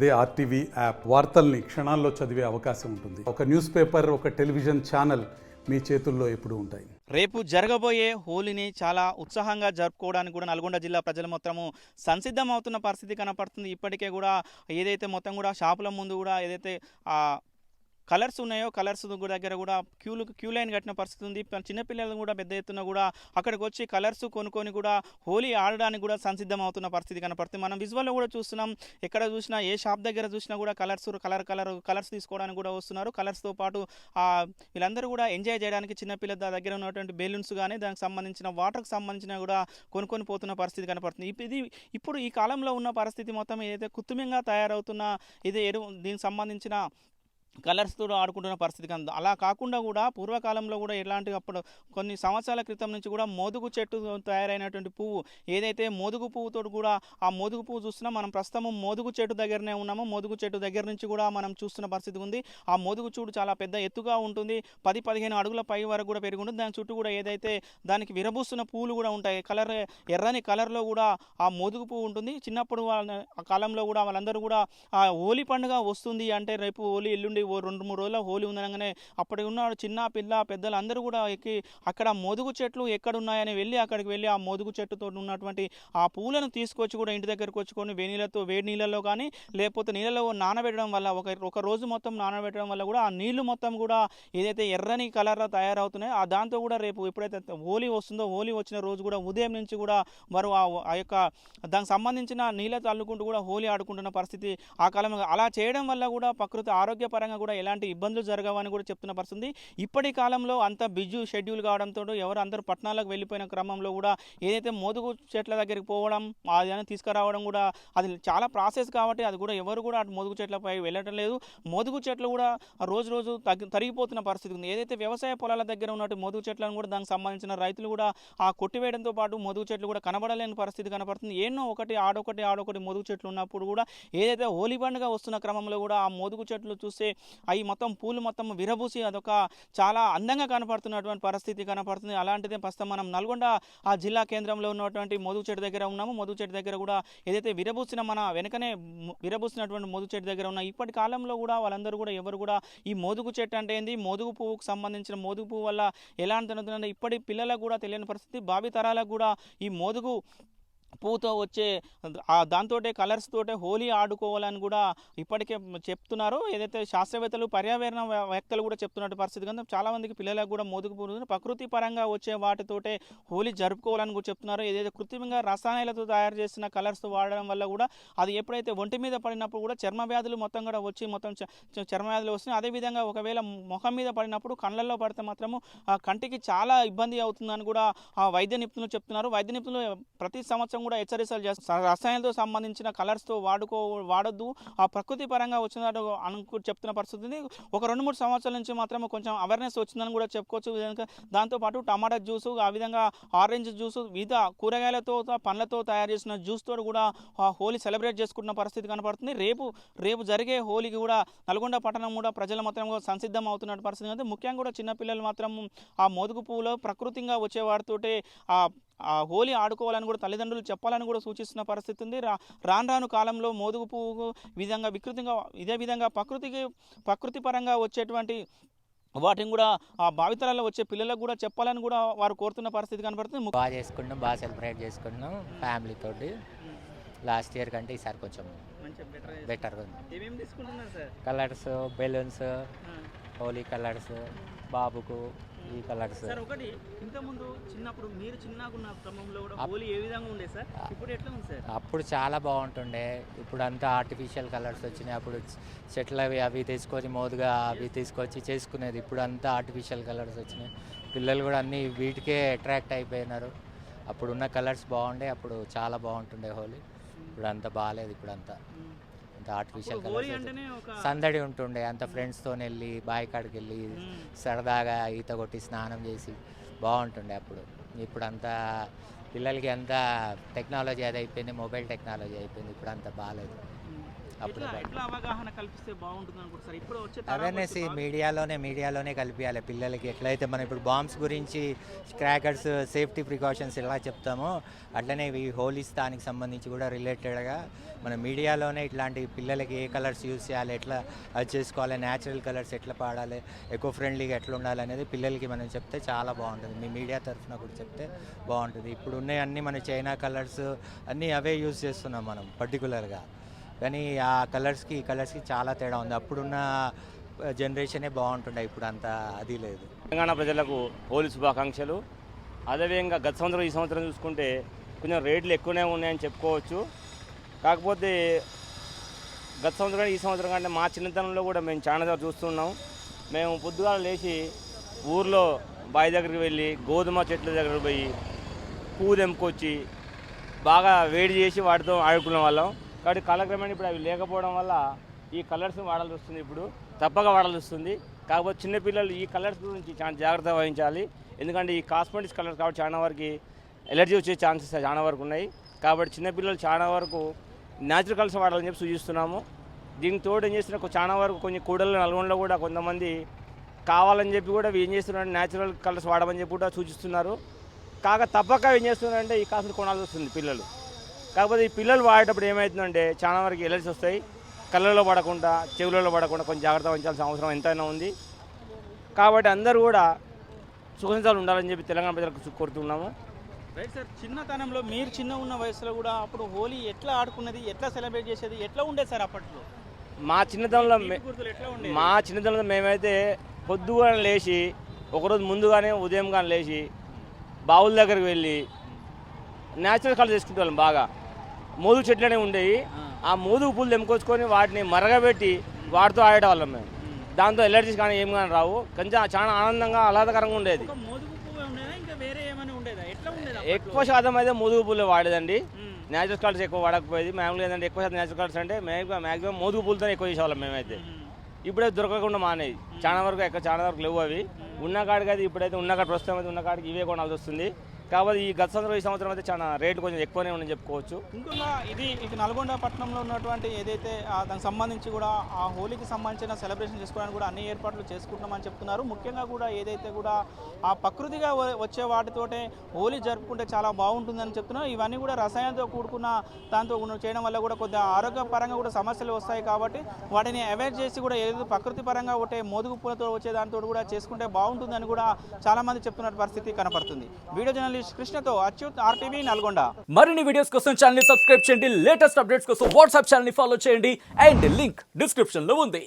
అదే RTV app వార్తల్ని క్షణాల్లో చదివే అవకాశం ఉంటుంది. ఒక న్యూస్ పేపర్, ఒక టెలివిజన్ ఛానల్ మీ చేతుల్లో ఎప్పుడూ ఉంటాయి. రేపు జరగబోయే హోలీని చాలా ఉత్సాహంగా జరుపుకోవడానికి కూడా నల్గొండ జిల్లా ప్రజలు మొత్తము సంసిద్ధం అవుతున్న పరిస్థితి కనపడుతుంది. ఇప్పటికే కూడా ఏదైతే మొత్తం కూడా షాపుల ముందు కూడా ఏదైతే కలర్స్ ఉన్నాయో కలర్స్ దగ్గర కూడా క్యూ లైన్ కట్టిన పరిస్థితి ఉంది. చిన్నపిల్లలు కూడా పెద్ద ఎత్తున కూడా అక్కడికి వచ్చి కలర్స్ కొనుక్కొని కూడా హోలీ ఆడడానికి కూడా సంసిద్ధం అవుతున్న పరిస్థితి కనపడుతుంది. మనం విజువల్లో కూడా చూస్తున్నాం. ఎక్కడ చూసినా ఏ షాప్ దగ్గర చూసినా కూడా కలర్స్ తీసుకోవడానికి కూడా వస్తున్నారు. కలర్స్తో పాటు వీళ్ళందరూ కూడా ఎంజాయ్ చేయడానికి చిన్నపిల్లల దగ్గర ఉన్నటువంటి బెలూన్స్ కానీ దానికి సంబంధించిన వాటర్కి సంబంధించిన కూడా కొనుక్కొని పోతున్న పరిస్థితి కనపడుతుంది. ఇప్పుడు ఈ కాలంలో ఉన్న పరిస్థితి మొత్తం ఏదైతే కృత్రిమంగా తయారవుతున్న దీనికి సంబంధించిన కలర్స్తో ఆడుకుంటున్న పరిస్థితి కనుక అలా కాకుండా కూడా పూర్వకాలంలో కూడా ఎలాంటి అప్పుడు కొన్ని సంవత్సరాల క్రితం నుంచి కూడా మోదుగు చెట్టు తయారైనటువంటి పువ్వు ఏదైతే మోదుగు పువ్వుతో కూడా ఆ మోదుగు పువ్వు చూస్తున్నాం. మనం ప్రస్తుతం మోదుగు చెట్టు దగ్గరనే ఉన్నాము. మోదుగు చెట్టు దగ్గర నుంచి కూడా మనం చూస్తున్న పరిస్థితి ఉంది. ఆ మోదుగు చూడు చాలా పెద్ద ఎత్తుగా ఉంటుంది. 10-15 అడుగుల పై వరకు కూడా పెరిగి ఉంటుంది. దాని చుట్టూ కూడా ఏదైతే దానికి విరబూస్తున్న పువ్వులు కూడా ఉంటాయి. ఎర్రని కలర్లో కూడా ఆ మోదుగు పువ్వు ఉంటుంది. చిన్నప్పుడు ఆ కాలంలో కూడా వాళ్ళందరూ కూడా ఆ హోలీ పండుగ వస్తుంది అంటే రేపు హోలీ ఎల్లుండి 2-3 రోజుల హోలీ ఉందనగానే అప్పటి ఉన్న చిన్న పిల్ల పెద్దలు అందరూ కూడా ఎక్కి అక్కడ మోదుగు చెట్లు ఎక్కడున్నాయని వెళ్ళి అక్కడికి వెళ్ళి ఆ మోదుగు చెట్టుతో ఉన్నటువంటి ఆ పూలను తీసుకొచ్చి కూడా ఇంటి దగ్గరకు వచ్చుకొని వేడి నీళ్ళలో కానీ లేకపోతే నీళ్ళలో నానబెట్టడం వల్ల ఒక రోజు మొత్తం నానబెట్టడం వల్ల కూడా ఆ నీళ్లు మొత్తం కూడా ఏదైతే ఎర్రని కలర్లో తయారవుతున్నాయో ఆ దాంతో కూడా రేపు ఎప్పుడైతే హోలీ వస్తుందో హోలీ వచ్చిన రోజు కూడా ఉదయం నుంచి కూడా వారు ఆ యొక్క దానికి సంబంధించిన నీళ్ళతో అల్లుకుంటూ కూడా హోలీ ఆడుకుంటున్న పరిస్థితి ఆ కాలంలో. అలా చేయడం వల్ల కూడా ప్రకృతి ఆరోగ్యపరంగా కూడా ఎలాంటి ఇబ్బందులు జరగవని కూడా చెప్తున్న పరిస్థితి. ఇప్పటి కాలంలో అంత బిజీ షెడ్యూల్ కావడంతో అందరూ పట్టణాలకు వెళ్ళిపోయిన క్రమంలో కూడా ఏదైతే మోదుగు చెట్ల దగ్గరికి పోవడం అది తీసుకురావడం కూడా అది చాలా ప్రాసెస్ కాబట్టి అది కూడా ఎవరు కూడా అటు మోదుగు చెట్లపై వెళ్ళటం లేదు. మోదుగు చెట్లు కూడా రోజు తరిగిపోతున్న పరిస్థితి ఉంది. ఏదైతే వ్యవసాయ పొలాల దగ్గర ఉన్నట్టు మోదుగు చెట్లను కూడా దానికి సంబంధించిన రైతులు కూడా కొట్టివేయడంతో పాటు మోదుగు చెట్లు కూడా కనబడలేని పరిస్థితి కనపడుతుంది. ఎన్నో ఆడొకటి మోదుగు చెట్లు ఉన్నప్పుడు కూడా ఏదైతే హోలీ పండుగ వస్తున్న క్రమంలో కూడా ఆ మోదుగు చెట్లు చూస్తే అవి మొత్తం పూలు మొత్తం విరబూసి అదొక చాలా అందంగా కనపడుతున్నటువంటి పరిస్థితి కనపడుతుంది. అలాంటిదే ప్రస్తుతం మనం నల్గొండ ఆ జిల్లా కేంద్రంలో ఉన్నటువంటి మోదుగు చెట్టు దగ్గర ఉన్నాము. మోదుగు చెట్టు దగ్గర కూడా ఏదైతే విరబూసిన మన వెనకనే విరబూసినటువంటి మోదుగు చెట్టు దగ్గర ఉన్న ఇప్పటి కాలంలో కూడా వాళ్ళందరూ కూడా ఎవరు కూడా ఈ మోదుగు చెట్టు అంటే ఏంది, మోదుగు పువ్వుకు సంబంధించిన మోదుగు పువ్వు వల్ల ఎలాంటి ఇప్పటి పిల్లలకు కూడా తెలియని పరిస్థితి. భావి తరాలకు కూడా ఈ మోదుగు పువ్వుతో వచ్చే దాంతో కలర్స్ తోటే హోలీ ఆడుకోవాలని కూడా ఇప్పటికే చెప్తున్నారు. ఏదైతే శాస్త్రవేత్తలు పర్యావరణ వేత్తలు కూడా చెప్తున్నట్టు పరిస్థితి కనుక చాలామందికి పిల్లలకు కూడా మోదుగు పువ్వు ప్రకృతి పరంగా వచ్చే వాటితోటే హోలీ జరుపుకోవాలని కూడా చెప్తున్నారు. ఏదైతే కృత్రిమంగా రసాయనాలతో తయారు చేసిన కలర్స్ వాడడం వల్ల కూడా అది ఎప్పుడైతే ఒంటి మీద పడినప్పుడు కూడా చర్మ వ్యాధులు మొత్తం కూడా వచ్చి మొత్తం చర్మ వ్యాధులు వస్తున్నాయి. అదేవిధంగా ఒకవేళ ముఖం మీద పడినప్పుడు కళ్ళల్లో పడితే మాత్రము ఆ కంటికి చాలా ఇబ్బంది అవుతుందని కూడా ఆ వైద్య నిపుణులు చెప్తున్నారు. వైద్య నిపుణులు ప్రతి సంవత్సరం కూడా హెచ్చరికలు చేస్తారు. రసాయనాలతో సంబంధించిన కలర్స్తో వాడొద్దు, ఆ ప్రకృతి పరంగా వచ్చినట్టు చెప్తున్న పరిస్థితి ఉంది. ఒక 2-3 సంవత్సరాల నుంచి మాత్రం కొంచెం అవేర్నెస్ వచ్చిందని కూడా చెప్పుకోవచ్చు. దాంతోపాటు టమాటా జ్యూసు, ఆ విధంగా ఆరెంజ్ జ్యూసు, వివిధ కూరగాయలతో పండ్లతో తయారు చేసిన జ్యూస్తో కూడా హోలీ సెలబ్రేట్ చేసుకుంటున్న పరిస్థితి కనపడుతుంది. రేపు జరిగే హోలీకి కూడా నల్గొండ పట్టణం కూడా ప్రజల మొత్తం సంసిద్ధం అవుతున్న పరిస్థితి ఉంది. ముఖ్యంగా కూడా చిన్నపిల్లలు మాత్రం ఆ మోదుగు పువ్వులో ప్రకృతిగా వచ్చే వాటితోటే ఆ హోలీ ఆడుకోవాలని కూడా తల్లిదండ్రులు చెప్పాలని కూడా సూచిస్తున్న పరిస్థితి ఉంది. రాను కాలంలో మోదుగు పువ్వు ఇదే విధంగా ప్రకృతి పరంగా వచ్చేటువంటి వాటిని కూడా ఆ భావితరాల్లో వచ్చే పిల్లలకు కూడా చెప్పాలని కూడా వారు కోరుతున్న పరిస్థితి కనబడుతుంది. బాగా చేసుకున్నాం, బాగా సెలబ్రేట్ చేసుకున్నాం ఫ్యామిలీ తోటి. లాస్ట్ ఇయర్ కంటే ఈసారి కొంచెం బెటర్గా ఉంది. కలర్స్, బెలూన్స్, హోలీ కలర్స్, బాబుకు ఈ కలర్స్. సార్ ఒకటి ఇంతకుముందు చిన్నప్పుడు మీరు చిన్నగా ఉన్న క్రమంలో కూడా హోలీ ఏ విధంగా ఉండే సార్, ఇప్పుడు ఎట్లా ఉంది సార్? అప్పుడు చాలా బాగుంటుండే. ఇప్పుడు అంతా ఆర్టిఫిషియల్ కలర్స్ వచ్చినాయి. అప్పుడు చెట్లు అవి తెచ్చుకొని మోదుగా అవి తీసుకొచ్చి చేసుకునేది. ఇప్పుడు అంతా ఆర్టిఫిషియల్ కలర్స్ వచ్చినాయి. పిల్లలు కూడా అన్నీ వీటికే అట్రాక్ట్ అయిపోయినారు. అప్పుడున్న కలర్స్ బాగుండే, అప్పుడు చాలా బాగుంటుండే హోలీ. ఇప్పుడు అంత బాగాలేదు. ఇప్పుడు అంతా ఆర్టిఫిషియల్ కలర్స్ సందడి ఉంటుండే. అంత ఫ్రెండ్స్తో వెళ్ళి బావి కాడికి వెళ్ళి సరదాగా ఈత కొట్టి స్నానం చేసి బాగుంటుండే అప్పుడు. ఇప్పుడు అంతా పిల్లలకి అంతా టెక్నాలజీ అది అయిపోయింది, మొబైల్ టెక్నాలజీ అయిపోయింది. ఇప్పుడు అంత బాగాలేదు. అప్పుడు ఎట్లా అవగాహన కల్పిస్తే బాగుంటుంది అనుకుంటారు ఇప్పుడు వచ్చే అవేర్నెస్ మీడియాలోనే కలిపియాలి పిల్లలకి. ఎట్లయితే మనం ఇప్పుడు బాంబ్స్ గురించి, క్రాకర్స్ సేఫ్టీ ప్రికాషన్స్ ఎలా చెప్తామో అట్లనే ఈ హోలీస్ దానికి సంబంధించి కూడా రిలేటెడ్గా మన మీడియాలోనే ఇట్లాంటి పిల్లలకి ఏ కలర్స్ యూజ్ చేయాలి, ఎట్లా అది చేసుకోవాలి, న్యాచురల్ కలర్స్ ఎట్లా పాడాలి, ఎకో ఫ్రెండ్లీగా ఎట్లా ఉండాలి అనేది పిల్లలకి మనం చెప్తే చాలా బాగుంటుంది. మీ మీడియా తరఫున కూడా చెప్తే బాగుంటుంది. ఇప్పుడు ఉన్నాయి అన్నీ మన చైనా కలర్స్ అన్నీ అవే యూజ్ చేస్తున్నాం మనం పర్టికులర్గా. కానీ ఆ కలర్స్కి ఈ కలర్స్కి చాలా తేడా ఉంది. అప్పుడున్న జనరేషనే బాగుంటుండే, ఇప్పుడు అంత అది లేదు. తెలంగాణ ప్రజలకు హోలీ శుభాకాంక్షలు. అదేవిధంగా గత సంవత్సరం ఈ సంవత్సరం చూసుకుంటే కొంచెం రేట్లు ఎక్కువనే ఉన్నాయని చెప్పుకోవచ్చు. కాకపోతే గత సంవత్సరం ఈ సంవత్సరం కంటే మా చిన్నతనంలో కూడా మేము చాలా దగ్గర చూస్తున్నాం. మేము పొద్దుగాల లేచి ఊర్లో బావి దగ్గరికి వెళ్ళి గోధుమ చెట్ల దగ్గర పోయి పువ్వు తెంపుకొచ్చి బాగా వేడి చేసి వాటితో ఆడుకునే వాళ్ళం. కాబట్టి కాలక్రమేణా ఇప్పుడు అవి లేకపోవడం వల్ల ఈ కలర్స్ని వాడాల్సి వస్తుంది. ఇప్పుడు తప్పక వాడాల్సి వస్తుంది. కాకపోతే చిన్నపిల్లలు ఈ కలర్స్ గురించి చాలా జాగ్రత్త వహించాలి. ఎందుకంటే ఈ కాస్మెటిక్స్ కలర్స్ కాబట్టి చాలా వరకు ఎలర్జీ వచ్చే ఛాన్సెస్ చాలా వరకు ఉన్నాయి. కాబట్టి చిన్నపిల్లలు చాలా వరకు న్యాచురల్ కలర్స్ వాడాలని చెప్పి సూచిస్తున్నాము. దీనికి తోడు ఏం చేస్తున్నా చాలా వరకు కొన్ని కూడళ్ళు నల్గొండలో కూడా కొంతమంది కావాలని చెప్పి కూడా ఏం చేస్తున్నారంటే న్యాచురల్ కలర్స్ వాడమని చెప్పి కూడా సూచిస్తున్నారు. తప్పక ఏం చేస్తున్నారంటే ఈ కాస్మెటిక్ కొనాల్సి వస్తుంది పిల్లలు. కాకపోతే ఈ పిల్లలు వాడేటప్పుడు ఏమవుతుందంటే చాలా వరకు ఎలర్జీస్ వస్తాయి. కళ్ళలో పడకుండా, చెవులలో పడకుండా కొంచెం జాగ్రత్త వహించాల్సిన అవసరం ఎంతైనా ఉంది. కాబట్టి అందరూ కూడా సుఖంతాలు ఉండాలని చెప్పి తెలంగాణ ప్రజలకు కోరుతున్నాము. రైట్ సార్, చిన్నతనంలో మీరు చిన్న ఉన్న వయసులో కూడా అప్పుడు హోలీ ఎట్లా ఆడుకున్నది, ఎట్లా సెలబ్రేట్ చేసేది, ఎట్లా ఉండేది సార్ అప్పట్లో? మా చిన్నతనంలో ఎట్లా ఉండేది? మా చిన్నతనంలో మేమైతే పొద్దుగా లేచి ఒకరోజు ముందుగానే ఉదయం కానీ లేచి బావుల దగ్గరికి వెళ్ళి న్యాచురల్ కలర్ చేసుకుంటే వాళ్ళం. బాగా మోదుగు చెట్లనే ఉండేవి. ఆ మోదుగు పూలు తెంపుకొచ్చుకొని వాటిని మరగబెట్టి వాటితో ఆడేవాళ్ళం మేము. దాంతో ఎలర్జీస్ కానీ ఏం కానీ రావు. కొంచెం చాలా ఆనందంగా ఆహ్లాదకరంగా ఉండేది. ఎక్కువ శాతం అయితే మోదుగు పూలు వాడేదండి. న్యాచురల్ కలర్స్ ఎక్కువ వాడకపోయేది. మామూలుగా ఏంటంటే ఎక్కువ శాతం న్యాచురల్ కలర్స్ అంటే మ్యాక్సిమం మోదుగు పూలతో ఎక్కువ చేసేవాళ్ళం మేమైతే. ఇప్పుడే దొరకకుండా మానేది. చాలా వరకు లేవు అవి. ఉన్న కాడికి అయితే ఇప్పుడైతే ఉన్న కాడ ప్రస్తుతం అయితే ఉన్న కాడికి ఇవే కొనాల్సి వస్తుంది. కాబట్టి ఈ గత సంవత్సరం ఈ సంవత్సరం అయితే చాలా రేట్లు కొంచెం ఎక్కువనే ఉందని చెప్పుకోవచ్చు. ఇంకా ఇది నల్గొండ పట్టణంలో ఉన్నటువంటి ఏదైతే దానికి సంబంధించి కూడా ఆ హోలీకి సంబంధించిన సెలబ్రేషన్ చేసుకోవడానికి కూడా అన్ని ఏర్పాట్లు చేసుకుంటున్నామని చెప్తున్నారు. ముఖ్యంగా కూడా ఏదైతే కూడా ఆ ప్రకృతిగా వచ్చే వాటితోటే హోలీ జరుపుకుంటే చాలా బాగుంటుందని చెప్తున్నారు. ఇవన్నీ కూడా రసాయనంతో కూడుకున్న దాంతో చేయడం వల్ల కూడా కొద్దిగా ఆరోగ్యపరంగా కూడా సమస్యలు వస్తాయి. కాబట్టి వాటిని అవాయిడ్ చేసి కూడా ఏదైతే ప్రకృతి పరంగా ఒకటే మోదుగు పూలతో వచ్చే దాంతో కూడా చేసుకుంటే బాగుంటుందని కూడా చాలామంది చెప్తున్న పరిస్థితి కనపడుతుంది. వీడియో జర్నలిస్ట్ కృష్ణతో అచ్యుత్, RTV, నల్గొండ. మరిన్ని వీడియోస్ కోసం ఛానల్ ని సబ్స్క్రైబ్ చేయండి. లేటెస్ట్ అప్డేట్స్ కోసం వాట్సాప్ ఛానల్ ని ఫాలో చేయండి. అండ్ లింక్ డిస్క్రిప్షన్ లో ఉంది.